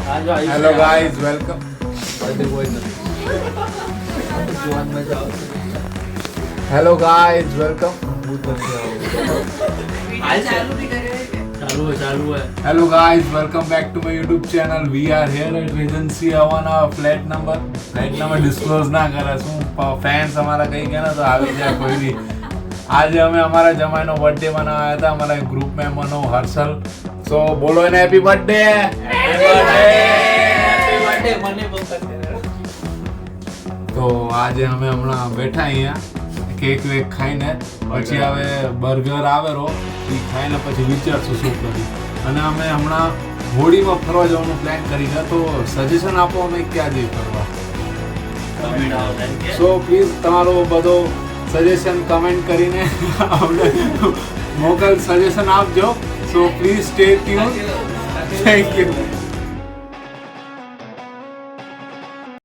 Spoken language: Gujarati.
Hello guys welcome. Hello guys welcome. Hello guys welcome back to my YouTube channel. We are here at Regency આવવાના ફ્લેટ નંબર ડિસ્ક્લોઝ ના કરે. શું ફેન્સ અમારા કઈ ગયા તો આવી જાય કોઈ બી. આજે અમે અમારા જમાઈનો બર્થડે મનાવ્યા હતા, અમારા ગ્રુપ મેમ્બરનો હર્ષલ. સો બોલો એને હેપી બર્થડે. તો આજે અમે હમણાં બેઠા અહીંયા કેક વેક ખાઈને, પછી હવે બર્ગર આવેલો એ ખાઈને પછી વિચારશું શું કર્યું. અને અમે હમણાં હોળીમાં ફરવા જવાનું પ્લાન કરી છે, તો સજેશન આપો અમે ક્યાં જઈએ ફરવા. સો પ્લીઝ તમારો બધો સજેશન કમેન્ટ કરીને અમને સજેશન આપજો. So please stay tune. Thank you.